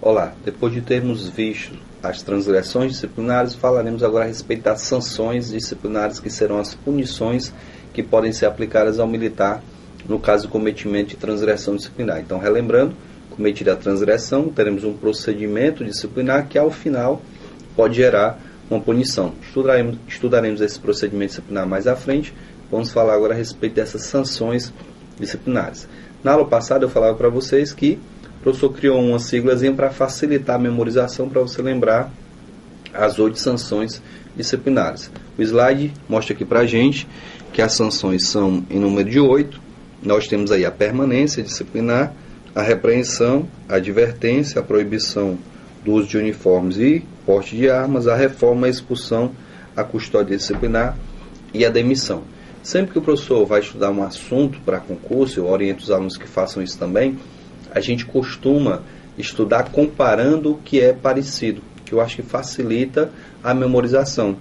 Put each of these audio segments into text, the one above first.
Olá, depois de termos visto as transgressões disciplinares, falaremos agora a respeito das sanções disciplinares, que serão as punições que podem ser aplicadas ao militar no caso do cometimento de transgressão disciplinar. Então, relembrando, cometida a transgressão, teremos um procedimento disciplinar que, ao final, pode gerar uma punição. Estudaremos esse procedimento disciplinar mais à frente. Vamos falar agora a respeito dessas sanções disciplinares. Na aula passada, eu falava para vocês que o professor criou uma siglazinha para facilitar a memorização, para você lembrar as 8 sanções disciplinares. O slide mostra aqui para a gente que as sanções são em número de 8. Nós temos aí a permanência disciplinar, a repreensão, a advertência, a proibição do uso de uniformes e porte de armas, a reforma, a expulsão, a custódia disciplinar e a demissão. Sempre que o professor vai estudar um assunto para concurso, eu oriento os alunos que façam isso também, a gente costuma estudar comparando o que é parecido, que eu acho que facilita a memorização.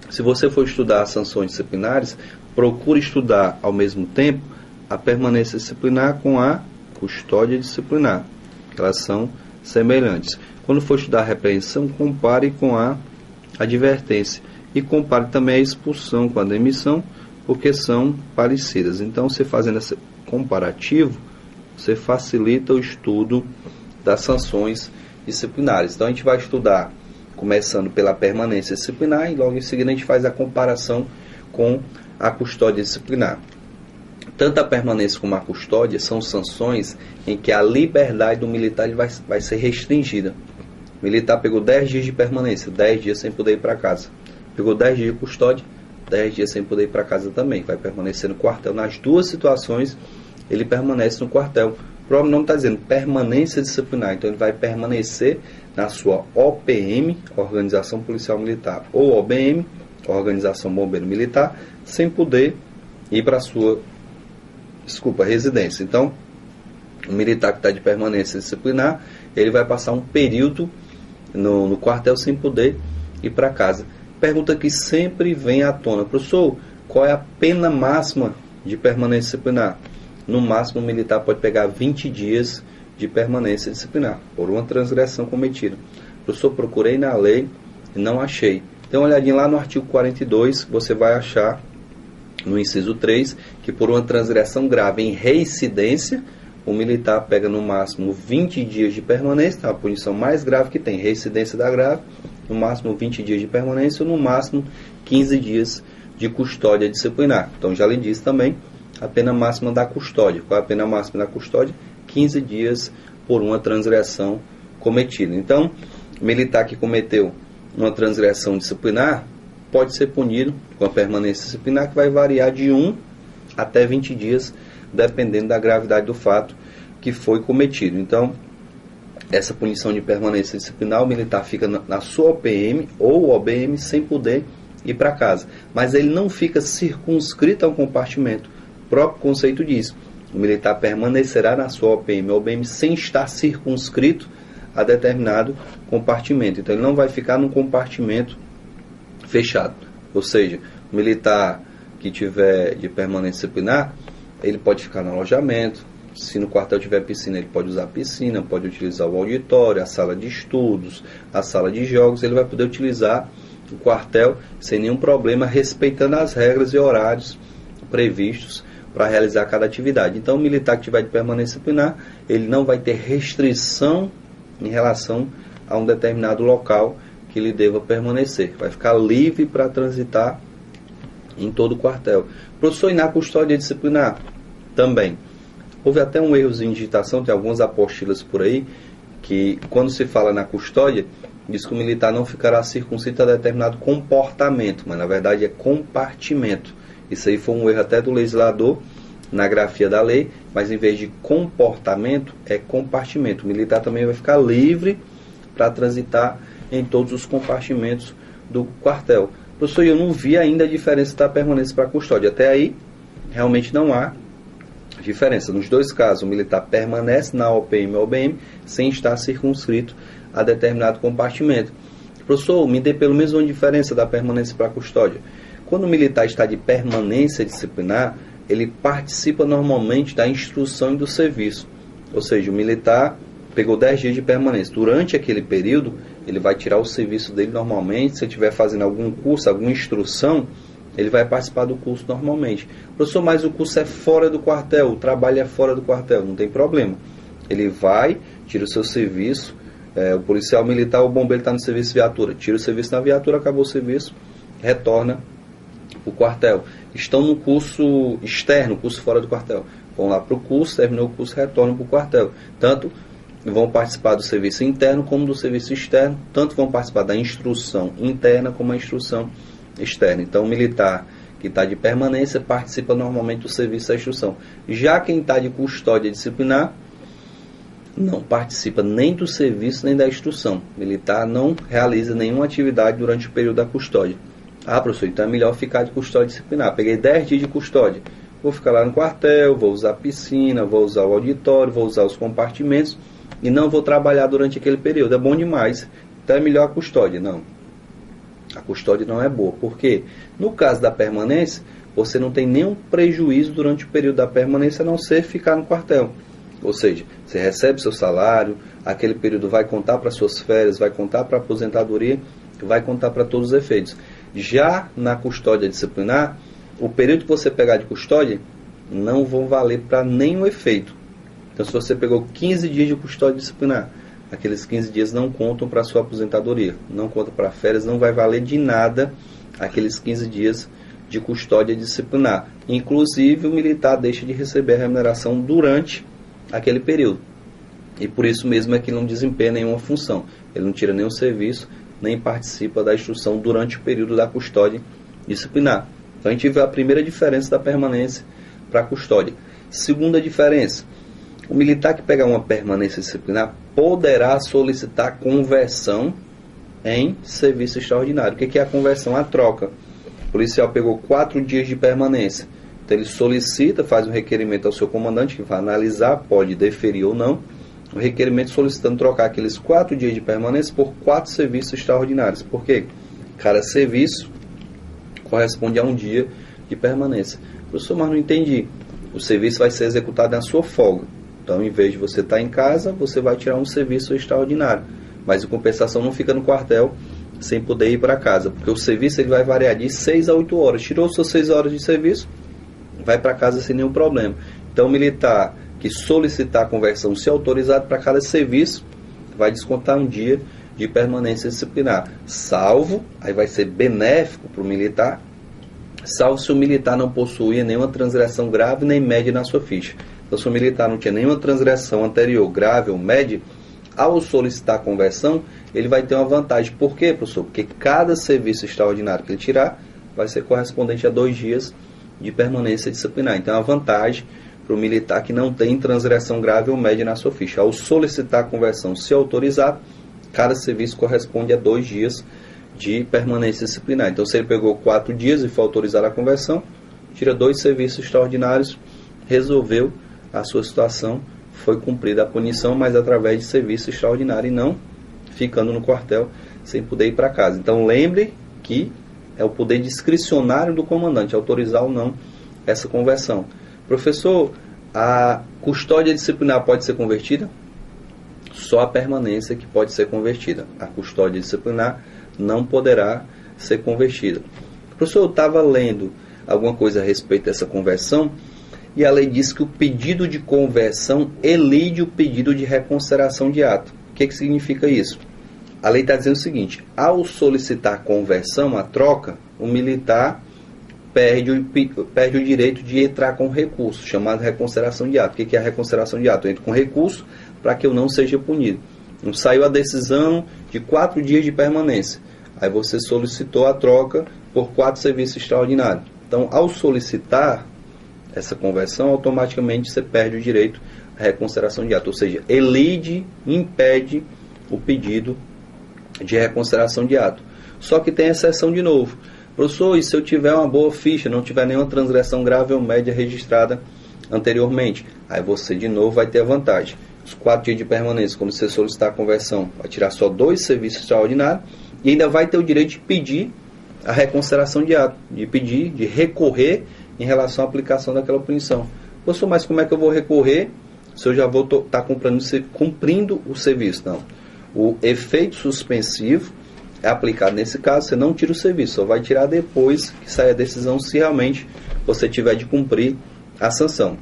Se você for estudar as sanções disciplinares, procure estudar ao mesmo tempo a permanência disciplinar com a custódia disciplinar, que elas são semelhantes. Quando for estudar a repreensão, compare com a advertência e compare também a expulsão com a demissão, porque são parecidas. Então, você fazendo esse comparativo, você facilita o estudo das sanções disciplinares. Então, a gente vai estudar começando pela permanência disciplinar e logo em seguida a gente faz a comparação com a custódia disciplinar. Tanto a permanência como a custódia são sanções em que a liberdade do militar vai ser restringida. O militar pegou 10 dias de permanência, 10 dias sem poder ir para casa. Pegou 10 dias de custódia, 10 dias sem poder ir para casa também. Vai permanecer no quartel. Nas duas situações, ele permanece no quartel. O próprio nome está dizendo permanência disciplinar. Então, ele vai permanecer na sua OPM, Organização Policial Militar, ou OBM, Organização Bombeiro Militar, sem poder ir para a sua residência. Então, o militar que está de permanência disciplinar, ele vai passar um período no quartel sem poder ir para casa. Pergunta que sempre vem à tona: professor, qual é a pena máxima de permanência disciplinar? No máximo, o militar pode pegar 20 dias de permanência disciplinar por uma transgressão cometida. Professor, procurei na lei e não achei. Dê uma olhadinha lá no artigo 42, você vai achar no inciso 3, que por uma transgressão grave em reincidência, o militar pega no máximo 20 dias de permanência, a punição mais grave que tem, reincidência da grave, no máximo 20 dias de permanência, ou no máximo 15 dias de custódia disciplinar. Então, já lhe disse também a pena máxima da custódia. Qual é a pena máxima da custódia? 15 dias por uma transgressão cometida. Então, o militar que cometeu uma transgressão disciplinar pode ser punido com a permanência disciplinar, que vai variar de 1 até 20 dias, dependendo da gravidade do fato que foi cometido. Então, essa punição de permanência disciplinar, o militar fica na sua OPM ou OBM sem poder ir para casa. Mas ele não fica circunscrito a um compartimento. O próprio conceito diz: o militar permanecerá na sua OPM ou OBM sem estar circunscrito a determinado compartimento. Então, ele não vai ficar num compartimento fechado. Ou seja, o militar que tiver de permanência disciplinar, ele pode ficar no alojamento. Se no quartel tiver piscina, ele pode usar a piscina, pode utilizar o auditório, a sala de estudos, a sala de jogos. Ele vai poder utilizar o quartel sem nenhum problema, respeitando as regras e horários previstos para realizar cada atividade. Então, o militar que tiver de permanência disciplinar, ele não vai ter restrição em relação a um determinado local que ele deva permanecer. Vai ficar livre para transitar em todo o quartel. Professor, e na custódia disciplinar? Também. Houve até um errozinho de digitação, tem algumas apostilas por aí, que quando se fala na custódia, diz que o militar não ficará circunscrito a determinado comportamento, mas na verdade é compartimento. Isso aí foi um erro até do legislador na grafia da lei, mas em vez de comportamento, é compartimento. O militar também vai ficar livre para transitar em todos os compartimentos do quartel. Professor, eu não vi ainda a diferença da permanência para a custódia. Até aí, realmente não há diferença. Nos dois casos, o militar permanece na OPM ou OBM sem estar circunscrito a determinado compartimento. Professor, me dê pelo menos uma diferença da permanência para a custódia. Quando o militar está de permanência disciplinar, ele participa normalmente da instrução e do serviço. Ou seja, o militar pegou 10 dias de permanência. Durante aquele período, ele vai tirar o serviço dele normalmente. Se ele estiver fazendo algum curso, alguma instrução, ele vai participar do curso normalmente. Professor, mas o curso é fora do quartel, o trabalho é fora do quartel, não tem problema. Ele vai, tira o seu serviço, o policial militar, o bombeiro está no serviço de viatura, tira o serviço na viatura, acabou o serviço, retorna para o quartel. Estão no curso externo, curso fora do quartel. Vão lá para o curso, terminou o curso, retornam para o quartel. Tanto vão participar do serviço interno como do serviço externo, tanto vão participar da instrução interna como a instrução externa. Então, o militar que está de permanência participa normalmente do serviço da instrução. Já quem está de custódia disciplinar não participa nem do serviço nem da instrução. O militar não realiza nenhuma atividade durante o período da custódia. Ah, professor, então é melhor ficar de custódia disciplinar. Peguei 10 dias de custódia. Vou ficar lá no quartel, vou usar a piscina, vou usar o auditório, vou usar os compartimentos e não vou trabalhar durante aquele período. É bom demais. Então é melhor a custódia. Não. A custódia não é boa. Por quê? No caso da permanência, você não tem nenhum prejuízo durante o período da permanência, a não ser ficar no quartel. Ou seja, você recebe seu salário, aquele período vai contar para suas férias, vai contar para a aposentadoria, vai contar para todos os efeitos. Já na custódia disciplinar, o período que você pegar de custódia não vão valer para nenhum efeito. Então, se você pegou 15 dias de custódia disciplinar, aqueles 15 dias não contam para a sua aposentadoria, não contam para férias, não vai valer de nada aqueles 15 dias de custódia disciplinar. Inclusive, o militar deixa de receber a remuneração durante aquele período. E por isso mesmo é que não desempenha nenhuma função. Ele não tira nenhum serviço, nem participa da instrução durante o período da custódia disciplinar. Então, a gente vê a primeira diferença da permanência para a custódia. Segunda diferença, o militar que pegar uma permanência disciplinar poderá solicitar conversão em serviço extraordinário. O que é a conversão? A troca. O policial pegou 4 dias de permanência. Então ele solicita, faz um requerimento ao seu comandante, que vai analisar, pode deferir ou não, o requerimento solicitando trocar aqueles 4 dias de permanência por 4 serviços extraordinários. Por quê? Cada serviço corresponde a um dia de permanência. Professor, mas não entendi. O serviço vai ser executado na sua folga. Então, em vez de você estar em casa, você vai tirar um serviço extraordinário. Mas, em compensação, não fica no quartel sem poder ir para casa. Porque o serviço ele vai variar de 6 a 8 horas. Tirou suas 6 horas de serviço, vai para casa sem nenhum problema. Então, o militar que solicitar a conversão, se autorizado para cada serviço, vai descontar um dia de permanência disciplinar. Salvo, aí vai ser benéfico para o militar, salvo se o militar não possuía nenhuma transgressão grave nem média na sua ficha. Então, se o militar não tinha nenhuma transgressão anterior, grave ou média, ao solicitar a conversão, ele vai ter uma vantagem. Por quê, professor? Porque cada serviço extraordinário que ele tirar vai ser correspondente a 2 dias de permanência disciplinar. Então, é uma vantagem para o militar que não tem transgressão grave ou média na sua ficha. Ao solicitar a conversão, se autorizado, cada serviço corresponde a 2 dias de permanência disciplinar. Então, se ele pegou 4 dias e for autorizar a conversão, tira 2 serviços extraordinários, resolveu a sua situação, foi cumprida a punição, mas através de serviço extraordinário e não ficando no quartel sem poder ir para casa. Então, lembre que é o poder discricionário do comandante, autorizar ou não essa conversão. Professor, a custódia disciplinar pode ser convertida? Só a permanência que pode ser convertida. A custódia disciplinar não poderá ser convertida. Professor, eu estava lendo alguma coisa a respeito dessa conversão e a lei diz que o pedido de conversão elide o pedido de reconsideração de ato. O que significa isso? A lei está dizendo o seguinte: ao solicitar conversão, a troca, o militar perde o direito de entrar com recurso, chamado reconsideração de ato. O que é a reconsideração de ato? Eu entro com recurso para que eu não seja punido. Não saiu a decisão de 4 dias de permanência. Aí você solicitou a troca por 4 serviços extraordinários. Então, ao solicitar essa conversão, automaticamente você perde o direito à reconsideração de ato. Ou seja, elide, impede o pedido de reconsideração de ato. Só que tem exceção de novo. Professor, e se eu tiver uma boa ficha, não tiver nenhuma transgressão grave ou média registrada anteriormente? Aí você de novo vai ter a vantagem. Os 4 dias de permanência, quando você solicitar a conversão, vai tirar só 2 serviços extraordinários e ainda vai ter o direito de pedir a reconsideração de ato, de pedir, de recorrer em relação à aplicação daquela punição. Professor, mas como é que eu vou recorrer se eu já vou estar cumprindo o serviço. Não. O efeito suspensivo é aplicado nesse caso, você não tira o serviço, só vai tirar depois que sair a decisão, se realmente você tiver de cumprir a sanção.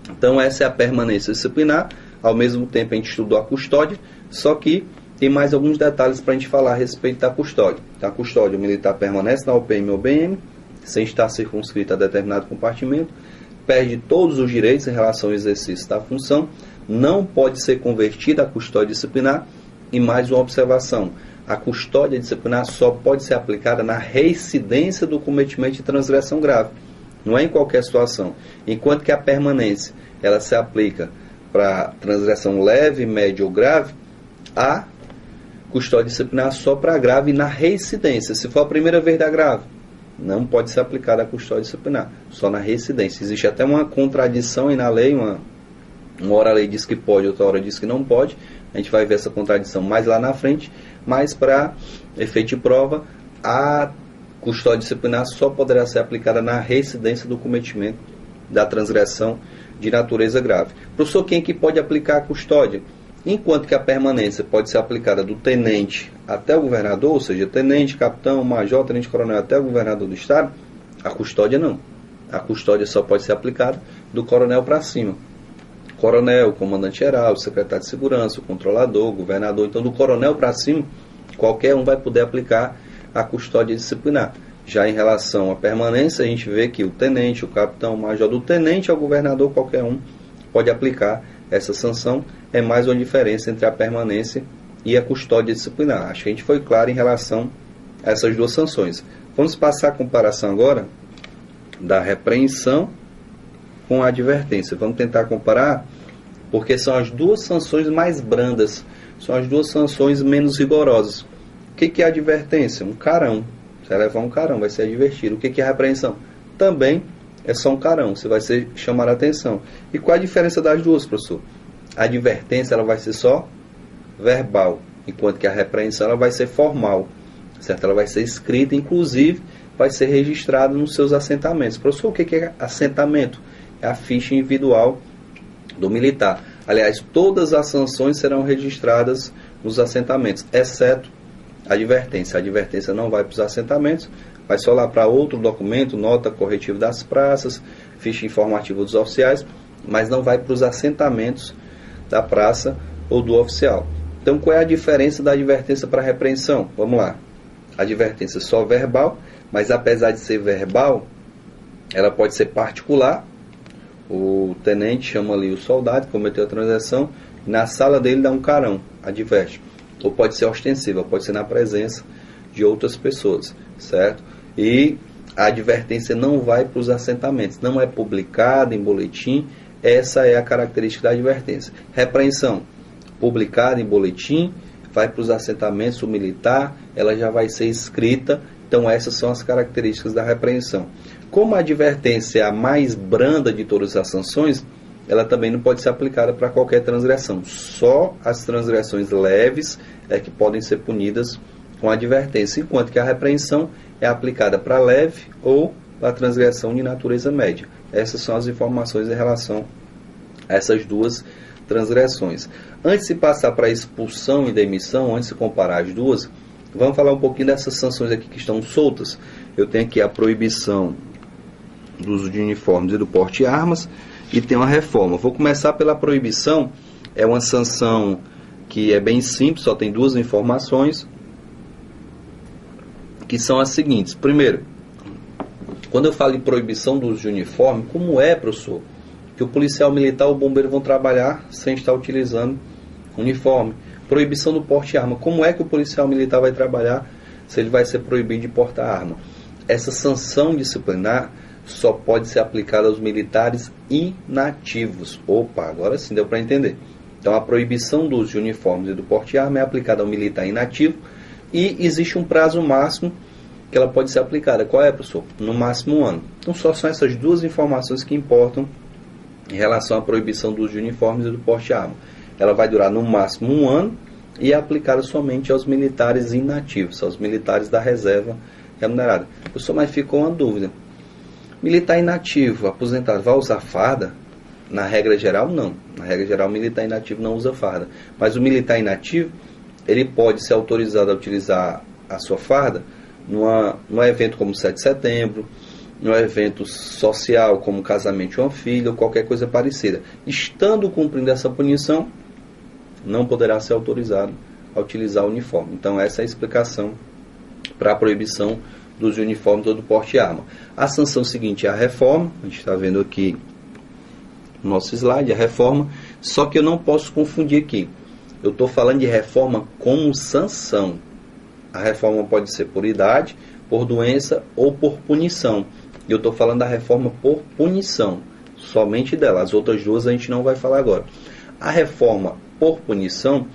Então essa é a permanência disciplinar. Ao mesmo tempo a gente estudou a custódia, só que tem mais alguns detalhes para a gente falar a respeito da custódia. Então, a custódia, o militar permanece na UPM ou BM, sem estar circunscrito a determinado compartimento, perde todos os direitos em relação ao exercício da função, não pode ser convertida a custódia disciplinar. E mais uma observação, a custódia disciplinar só pode ser aplicada na reincidência do cometimento de transgressão grave, não é em qualquer situação. Enquanto que a permanência ela se aplica para transgressão leve, média ou grave, a custódia disciplinar só para grave na reincidência. Se for a primeira vez da grave, não pode ser aplicada a custódia disciplinar, só na reincidência. Existe até uma contradição aí na lei, uma hora a lei diz que pode, outra hora diz que não pode. A gente vai ver essa contradição mais lá na frente, mas para efeito de prova, a custódia disciplinar só poderá ser aplicada na reincidência do cometimento da transgressão de natureza grave. Professor, quem é que pode aplicar a custódia? Enquanto que a permanência pode ser aplicada do tenente até o governador, ou seja, tenente, capitão, major, tenente coronel até o governador do estado, a custódia não. A custódia só pode ser aplicada do coronel para cima. Coronel, comandante-geral, secretário de segurança, o controlador, o governador. Então, do coronel para cima, qualquer um vai poder aplicar a custódia disciplinar. Já em relação à permanência, a gente vê que o tenente, o capitão, o major, do tenente ao governador, qualquer um pode aplicar essa sanção. É mais uma diferença entre a permanência e a custódia disciplinar. Acho que a gente foi claro em relação a essas duas sanções. Vamos passar a comparação agora da repreensão com a advertência. Vamos tentar comparar, porque são as duas sanções mais brandas, são as duas sanções menos rigorosas. O que é a advertência? Um carão. Você vai levar um carão, vai ser advertido. O que é a repreensão? Também é só um carão, você vai chamar a atenção. E qual a diferença das duas, professor? A advertência ela vai ser só verbal, enquanto que a repreensão ela vai ser formal, certo? Ela vai ser escrita, inclusive vai ser registrada nos seus assentamentos. Professor, o que é assentamento? É a ficha individual do militar. Aliás, todas as sanções serão registradas nos assentamentos, exceto a advertência. A advertência não vai para os assentamentos, vai só lá para outro documento, nota corretiva das praças, ficha informativa dos oficiais, mas não vai para os assentamentos da praça ou do oficial. Então, qual é a diferença da advertência para a repreensão? Vamos lá. A advertência é só verbal, mas apesar de ser verbal, ela pode ser particular. O tenente chama ali o soldado que cometeu a transgressão, e na sala dele dá um carão, adverte. Ou pode ser ostensiva, pode ser na presença de outras pessoas, certo? E a advertência não vai para os assentamentos, não é publicada em boletim. Essa é a característica da advertência. Repreensão, publicada em boletim, vai para os assentamentos, o militar, ela já vai ser escrita. Então essas são as características da repreensão. Como a advertência é a mais branda de todas as sanções, ela também não pode ser aplicada para qualquer transgressão. Só as transgressões leves é que podem ser punidas com advertência, enquanto que a repreensão é aplicada para leve ou para transgressão de natureza média. Essas são as informações em relação a essas duas transgressões. Antes de passar para a expulsão e demissão, antes de comparar as duas, vamos falar um pouquinho dessas sanções aqui que estão soltas. Eu tenho aqui a proibição do uso de uniformes e do porte de armas, e tem uma reforma. Vou começar pela proibição. É uma sanção que é bem simples, só tem duas informações, que são as seguintes. Primeiro, quando eu falo em proibição do uso de uniforme, como é, professor, que o policial militar ou o bombeiro vão trabalhar sem estar utilizando uniforme? Proibição do porte de arma. Como é que o policial militar vai trabalhar se ele vai ser proibido de portar arma? Essa sanção disciplinar só pode ser aplicada aos militares inativos. Opa, agora sim deu para entender. Então a proibição do uso de uniformes e do porte de arma é aplicada ao militar inativo e existe um prazo máximo que ela pode ser aplicada. Qual é, professor? No máximo 1 ano. Então só são essas duas informações que importam em relação à proibição do uso de uniformes e do porte de arma. Ela vai durar no máximo 1 ano e é aplicada somente aos militares inativos, aos militares da reserva remunerada. Professor, mas ficou uma dúvida. Militar inativo, aposentado, vai usar farda? Na regra geral, não. Na regra geral, o militar inativo não usa farda. Mas o militar inativo, ele pode ser autorizado a utilizar a sua farda num evento como 7 de setembro, num evento social como casamento de uma filha ou qualquer coisa parecida. Estando cumprindo essa punição, não poderá ser autorizado a utilizar o uniforme. Então essa é a explicação para a proibição dos uniformes ou do porte de arma. A sanção seguinte é a reforma, a gente está vendo aqui no nosso slide, a reforma, só que eu não posso confundir aqui. Eu estou falando de reforma como sanção. A reforma pode ser por idade, por doença ou por punição. Eu estou falando da reforma por punição, somente dela. As outras duas a gente não vai falar agora. A reforma por punição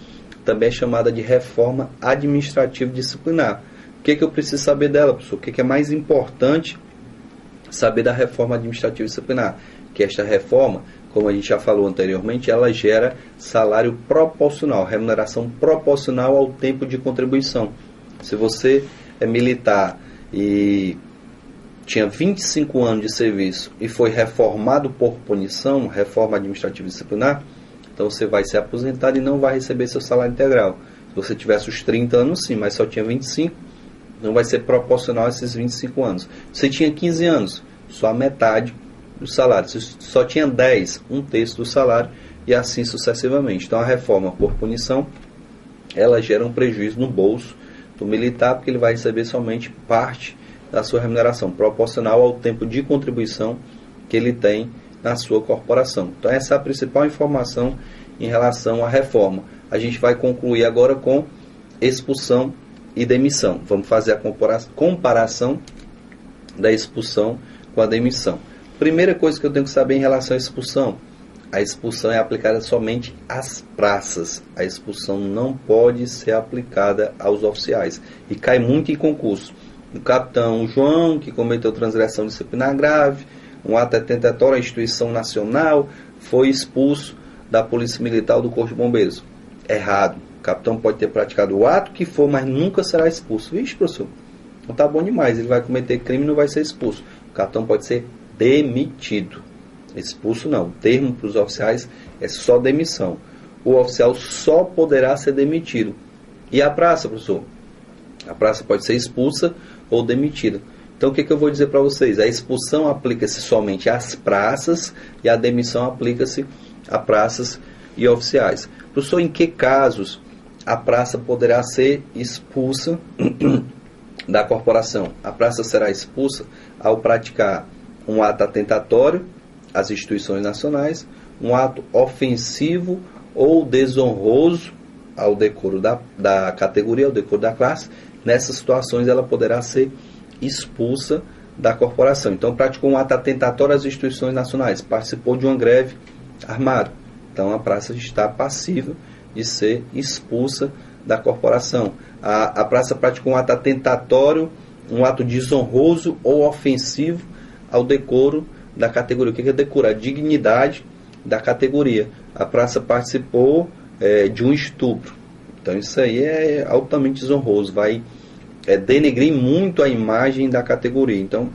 também é chamada de reforma administrativa disciplinar. O que eu preciso saber dela, professor? O que é mais importante saber da reforma administrativa disciplinar? Que esta reforma, como a gente já falou anteriormente, ela gera salário proporcional, remuneração proporcional ao tempo de contribuição. Se você é militar e tinha 25 anos de serviço e foi reformado por punição, reforma administrativa disciplinar, então você vai ser aposentado e não vai receber seu salário integral. Se você tivesse os 30 anos, sim, mas só tinha 25, não vai ser proporcional a esses 25 anos. Se você tinha 15 anos, só a metade do salário. Se só tinha 10, um terço do salário, e assim sucessivamente. Então a reforma por punição, ela gera um prejuízo no bolso do militar, porque ele vai receber somente parte da sua remuneração, proporcional ao tempo de contribuição que ele tem na sua corporação. Então essa é a principal informação em relação à reforma. A gente vai concluir agora com expulsão e demissão. Vamos fazer a comparação da expulsão com a demissão. Primeira coisa que eu tenho que saber em relação à expulsão: a expulsão é aplicada somente às praças. A expulsão não pode ser aplicada aos oficiais. E cai muito em concurso. O capitão João, que cometeu transgressão disciplinar grave, um ato atentatório à instituição nacional, foi expulso da Polícia Militar ou do Corpo de Bombeiros. Errado. O capitão pode ter praticado o ato que for, mas nunca será expulso. Vixe, professor, não está bom demais. Ele vai cometer crime e não vai ser expulso. O capitão pode ser demitido. Expulso não. O termo para os oficiais é só demissão. O oficial só poderá ser demitido. E a praça, professor? A praça pode ser expulsa ou demitida. Então o que eu vou dizer para vocês? A expulsão aplica-se somente às praças e a demissão aplica-se a praças e oficiais. Professor, em que casos a praça poderá ser expulsa da corporação? A praça será expulsa ao praticar um ato atentatório às instituições nacionais, um ato ofensivo ou desonroso ao decoro da categoria, ao decoro da classe. Nessas situações ela poderá ser expulsa da corporação. Então praticou um ato atentatório às instituições nacionais, participou de uma greve armada. Então a praça está passiva de ser expulsa da corporação. A praça praticou um ato atentatório, um ato desonroso ou ofensivo ao decoro da categoria. O que é decoro? A dignidade da categoria. A praça participou de um estupro. Então isso aí é altamente desonroso, vai denegrir muito a imagem da categoria. Então,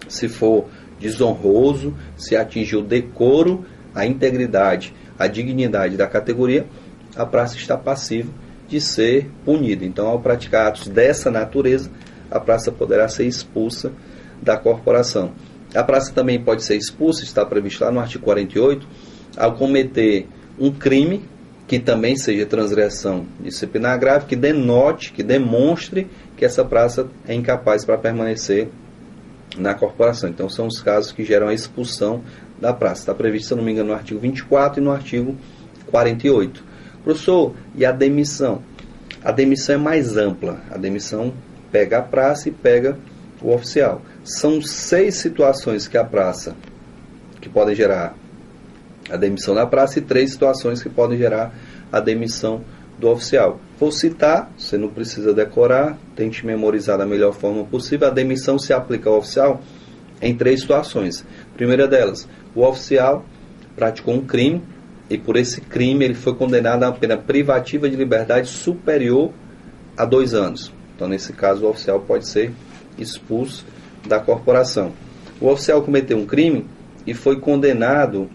se for desonroso, se atingir o decoro, a integridade, a dignidade da categoria, a praça está passiva de ser punida. Então, ao praticar atos dessa natureza, a praça poderá ser expulsa da corporação. A praça também pode ser expulsa, está previsto lá no artigo 48, ao cometer um crime que também seja transgressão disciplinar grave, que denote, que demonstre que essa praça é incapaz para permanecer na corporação. Então são os casos que geram a expulsão da praça. Está previsto, se eu não me engano, no artigo 24 e no artigo 48. Professor, e a demissão? A demissão é mais ampla. A demissão pega a praça e pega o oficial. São 6 situações que a praça, que podem gerar a demissão da praça, e 3 situações que podem gerar a demissão do oficial. Vou citar, você não precisa decorar, tente memorizar da melhor forma possível. A demissão se aplica ao oficial em 3 situações. Primeira delas, o oficial praticou um crime e por esse crime ele foi condenado a uma pena privativa de liberdade superior a 2 anos. Então, nesse caso, o oficial pode ser expulso da corporação. O oficial cometeu um crime e foi condenado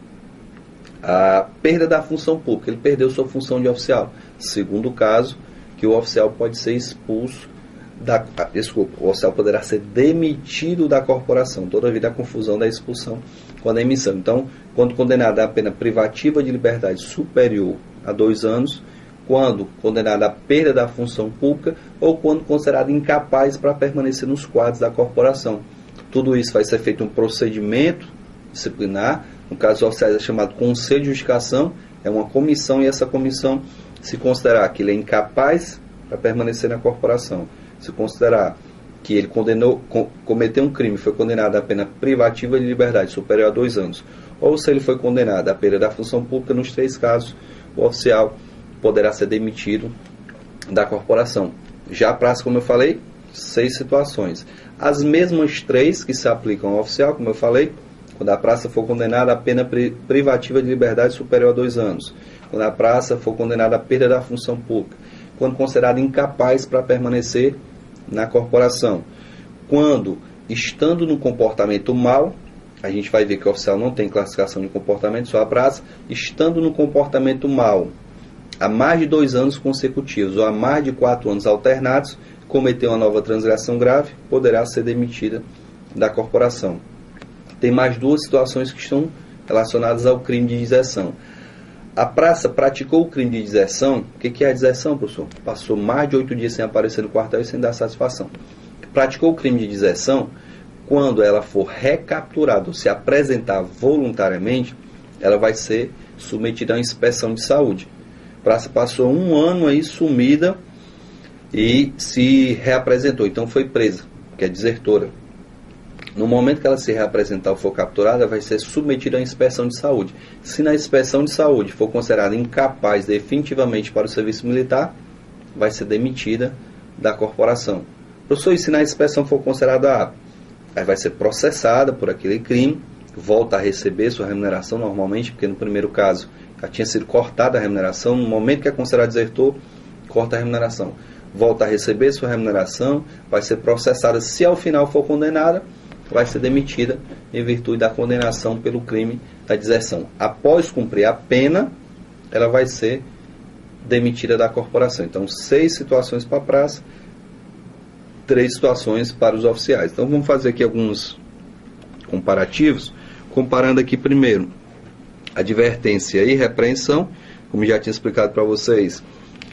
A perda da função pública, ele perdeu sua função de oficial. Segundo caso, que o oficial pode ser expulso o oficial poderá ser demitido da corporação. Toda vida a confusão da expulsão com a demissão. Então, quando condenado a pena privativa de liberdade superior a 2 anos, quando condenado à perda da função pública ou quando considerado incapaz para permanecer nos quadros da corporação. Tudo isso vai ser feito um procedimento disciplinar. No caso dos oficiais é chamado Conselho de Justificação, é uma comissão, e essa comissão, se considerar que ele é incapaz para permanecer na corporação, se considerar que ele cometeu um crime, foi condenado à pena privativa de liberdade superior a 2 anos, ou se ele foi condenado à perda da função pública, nos 3 casos, o oficial poderá ser demitido da corporação. Já a praça, como eu falei, 6 situações. As mesmas 3 que se aplicam ao oficial, como eu falei, quando a praça for condenada à pena privativa de liberdade superior a 2 anos, quando a praça for condenada à perda da função pública, quando considerado incapaz para permanecer na corporação, quando, estando no comportamento mau, a gente vai ver que o oficial não tem classificação de comportamento, só a praça, estando no comportamento mau, há mais de 2 anos consecutivos ou há mais de 4 anos alternados, cometeu uma nova transgressão grave, poderá ser demitida da corporação. Tem mais 2 situações que estão relacionadas ao crime de deserção. A praça praticou o crime de deserção. O que é a deserção, professor? Passou mais de 8 dias sem aparecer no quartel e sem dar satisfação. Praticou o crime de deserção, quando ela for recapturada ou se apresentar voluntariamente, ela vai ser submetida a uma inspeção de saúde. A praça passou 1 ano aí sumida e se reapresentou, então foi presa, que é desertora. No momento que ela se reapresentar ou for capturada, vai ser submetida à inspeção de saúde. Se na inspeção de saúde for considerada incapaz definitivamente para o serviço militar, vai ser demitida da corporação. Professor, e se na inspeção for considerada apta? Aí vai ser processada por aquele crime, volta a receber sua remuneração normalmente, porque no primeiro caso já tinha sido cortada a remuneração. No momento que é considerado desertor, corta a remuneração. Volta a receber sua remuneração, vai ser processada. Se ao final for condenada, vai ser demitida em virtude da condenação pelo crime da deserção. Após cumprir a pena, ela vai ser demitida da corporação. Então, 6 situações para a praça, 3 situações para os oficiais. Então, vamos fazer aqui alguns comparativos, comparando aqui primeiro advertência e repreensão. Como já tinha explicado para vocês,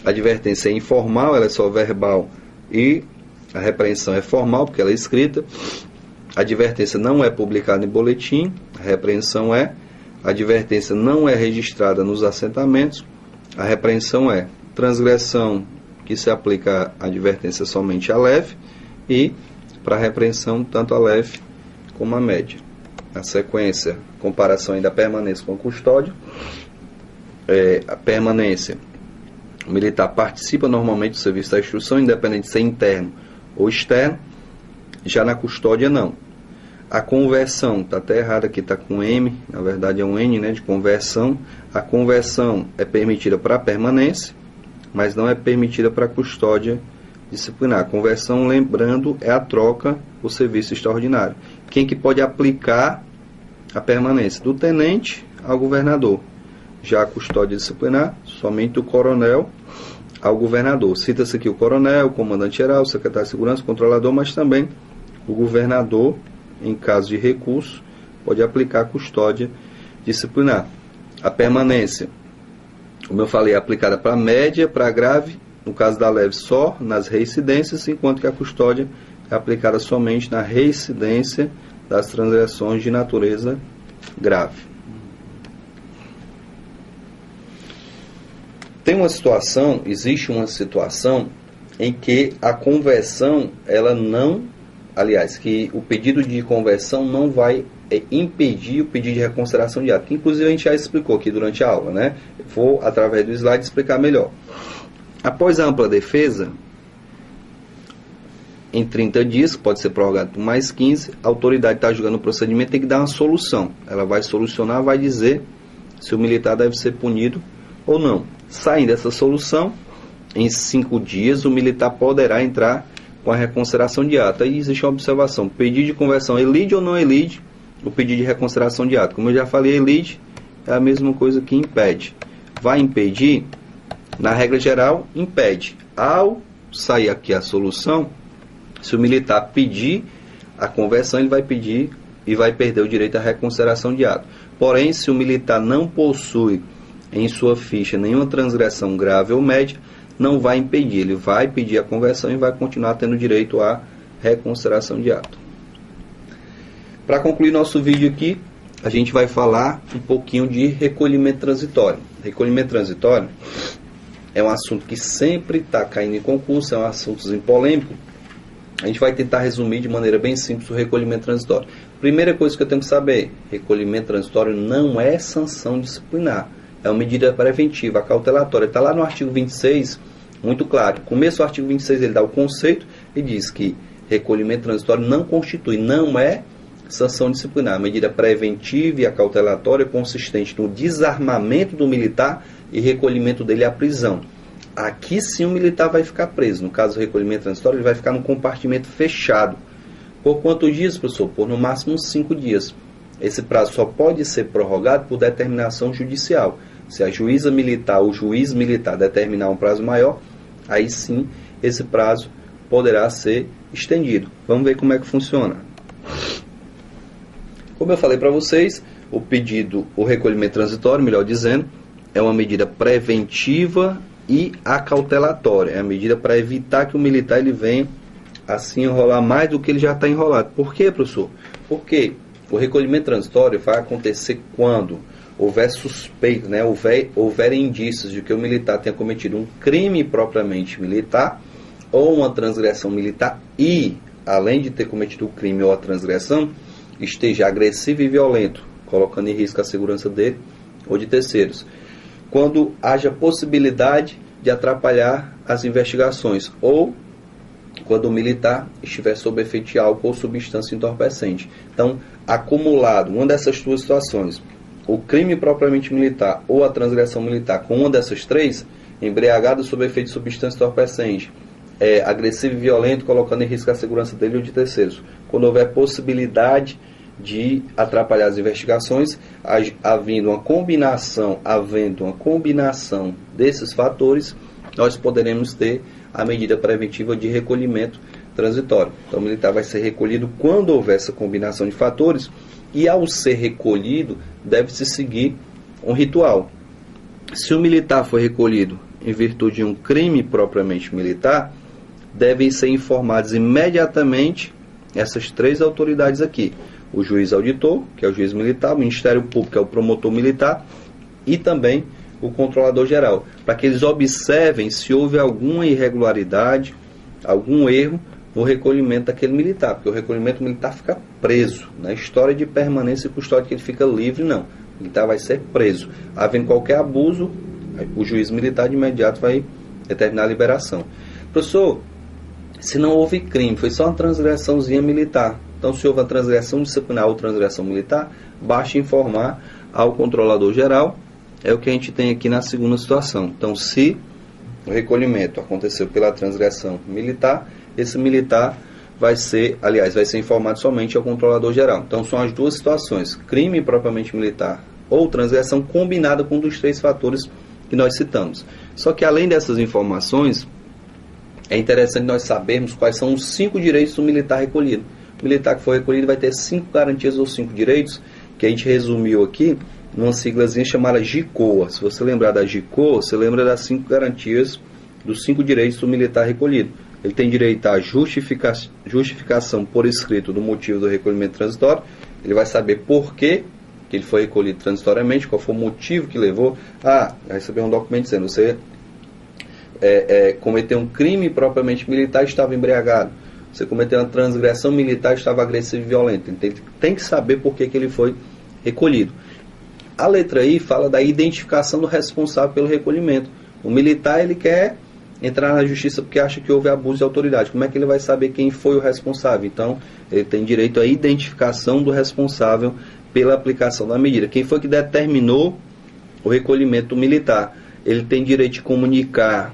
a advertência é informal, ela é só verbal, e a repreensão é formal, porque ela é escrita. A advertência não é publicada em boletim, a repreensão é. A advertência não é registrada nos assentamentos, a repreensão é. Transgressão que se aplica a advertência somente a leve, e para a repreensão tanto a leve como a média. A sequência, comparação ainda permanência com a custódia. A permanência, o militar participa normalmente do serviço da instrução, independente de ser interno ou externo. Já na custódia, não. A conversão, está até errado aqui, está com M, na verdade é um N, né, de conversão. A conversão é permitida para a permanência, mas não é permitida para a custódia disciplinar. A conversão, lembrando, é a troca por serviço extraordinário. Quem que pode aplicar a permanência? Do tenente ao governador. Já a custódia disciplinar, somente do coronel ao governador. Cita-se aqui o coronel, o comandante-geral, o secretário de segurança, o controlador, mas também o governador, em caso de recurso, pode aplicar a custódia disciplinar. A permanência, como eu falei, é aplicada para a média, para a grave, no caso da leve só nas reincidências, enquanto que a custódia é aplicada somente na reincidência das transgressões de natureza grave. Existe uma situação em que a conversão, ela não, aliás, que o pedido de conversão não vai impedir o pedido de reconsideração de ato, que inclusive a gente já explicou aqui durante a aula, né? Vou, através do slide, explicar melhor. Após a ampla defesa, em 30 dias, que pode ser prorrogado por mais 15, a autoridade está julgando o procedimento, tem que dar uma solução. Ela vai solucionar, vai dizer se o militar deve ser punido ou não. Saindo dessa solução, em 5 dias, o militar poderá entrar com a reconsideração de ato. Aí existe uma observação: pedido de conversão elide ou não elide o pedido de reconsideração de ato? Como eu já falei, elide é a mesma coisa que impede. Vai impedir? Na regra geral, impede. Ao sair aqui a solução, se o militar pedir a conversão, ele vai pedir e vai perder o direito à reconsideração de ato. Porém, se o militar não possui em sua ficha nenhuma transgressão grave ou média, não vai impedir. Ele vai pedir a conversão e vai continuar tendo direito à reconsideração de ato. Para concluir nosso vídeo aqui, a gente vai falar um pouquinho de recolhimento transitório. Recolhimento transitório é um assunto que sempre está caindo em concurso, é um assunto polêmico. A gente vai tentar resumir de maneira bem simples o recolhimento transitório. Primeira coisa que eu tenho que saber, recolhimento transitório não é sanção disciplinar, é uma medida preventiva, cautelatória. Está lá no artigo 26, muito claro. Começo do artigo 26, ele dá o conceito e diz que recolhimento transitório não constitui, não é sanção disciplinar, medida preventiva e cautelatória consistente no desarmamento do militar e recolhimento dele à prisão. Aqui sim o militar vai ficar preso. No caso do recolhimento transitório, ele vai ficar num compartimento fechado. Por quantos dias, professor? Por no máximo 5 dias. Esse prazo só pode ser prorrogado por determinação judicial. Se a juíza militar ou o juiz militar determinar um prazo maior, aí sim esse prazo poderá ser estendido. Vamos ver como é que funciona. Como eu falei para vocês, o pedido, o recolhimento transitório, melhor dizendo, é uma medida preventiva e acautelatória. É a medida para evitar que o militar ele venha assim enrolar mais do que ele já está enrolado. Por quê, professor? Porque o recolhimento transitório vai acontecer quando houver suspeito, né, houver indícios de que o militar tenha cometido um crime propriamente militar ou uma transgressão militar e, além de ter cometido o crime ou a transgressão, esteja agressivo e violento, colocando em risco a segurança dele ou de terceiros. Quando haja possibilidade de atrapalhar as investigações ou quando o militar estiver sob efeito de álcool ou substância entorpecente. Então, acumulado, uma dessas duas situações, o crime propriamente militar ou a transgressão militar com uma dessas três, embriagado sob efeito de substância entorpecente, agressivo e violento, colocando em risco a segurança dele ou de terceiros. Quando houver possibilidade de atrapalhar as investigações, havendo uma combinação desses fatores, nós poderemos ter a medida preventiva de recolhimento transitório. Então, o militar vai ser recolhido quando houver essa combinação de fatores e, ao ser recolhido, deve-se seguir um ritual. Se o militar foi recolhido em virtude de um crime propriamente militar, devem ser informados imediatamente essas três autoridades aqui: o juiz auditor, que é o juiz militar, o Ministério Público, que é o promotor militar, e também o controlador geral, para que eles observem se houve alguma irregularidade, algum erro no recolhimento daquele militar, porque o recolhimento militar fica preso, na história de permanência e custódia que ele fica livre, não. O militar vai ser preso. Havendo qualquer abuso, o juiz militar de imediato vai determinar a liberação. Professor, se não houve crime, foi só uma transgressãozinha militar. Então, se houve uma transgressão disciplinar ou transgressão militar, basta informar ao controlador geral. É o que a gente tem aqui na segunda situação. Então, se o recolhimento aconteceu pela transgressão militar, esse militar vai ser informado somente ao controlador geral. Então, são as duas situações: crime propriamente militar ou transgressão combinada com um dos três fatores que nós citamos. Só que, além dessas informações, é interessante nós sabermos quais são os 5 direitos do militar recolhido. O militar que for recolhido vai ter 5 garantias ou 5 direitos, que a gente resumiu aqui numa siglazinha chamada GICOA. Se você lembrar da GICOA, você lembra das 5 garantias, dos 5 direitos do militar recolhido. Ele tem direito à justificação por escrito do motivo do recolhimento transitório. Ele vai saber por que ele foi recolhido transitoriamente, qual foi o motivo que levou a receber um documento dizendo: você cometeu um crime propriamente militar e estava embriagado. Você cometeu uma transgressão militar e estava agressivo e violento. Ele tem que saber por que ele foi recolhido. A letra I fala da identificação do responsável pelo recolhimento. O militar, ele quer entrar na justiça porque acha que houve abuso de autoridade. Como é que ele vai saber quem foi o responsável? Então, ele tem direito à identificação do responsável pela aplicação da medida. Quem foi que determinou o recolhimento militar? Ele tem direito de comunicar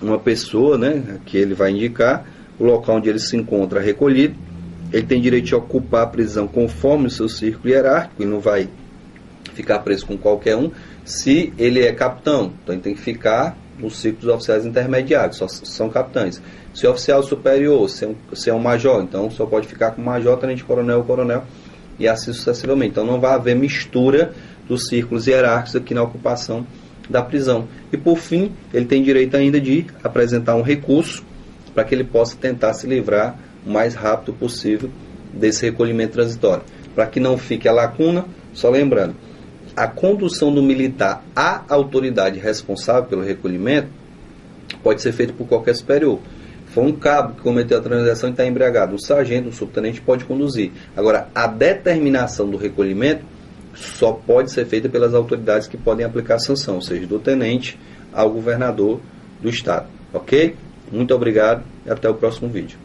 uma pessoa, né, que ele vai indicar, o local onde ele se encontra recolhido. Ele tem direito de ocupar a prisão conforme o seu círculo hierárquico e não vai ficar preso com qualquer um. Se ele é capitão, então ele tem que ficar nos círculos dos oficiais intermediários, só são capitães. Se é oficial superior, se é um major, então só pode ficar com major, tenente-coronel ou coronel, e assim sucessivamente. Então não vai haver mistura dos círculos hierárquicos aqui na ocupação da prisão. E por fim, ele tem direito ainda de apresentar um recurso para que ele possa tentar se livrar o mais rápido possível desse recolhimento transitório. Para que não fique a lacuna, só lembrando, a condução do militar à autoridade responsável pelo recolhimento pode ser feita por qualquer superior. Foi um cabo que cometeu a transação e está embriagado, um sargento, um subtenente pode conduzir. Agora, a determinação do recolhimento só pode ser feita pelas autoridades que podem aplicar a sanção, ou seja, do tenente ao governador do estado. Ok? Muito obrigado e até o próximo vídeo.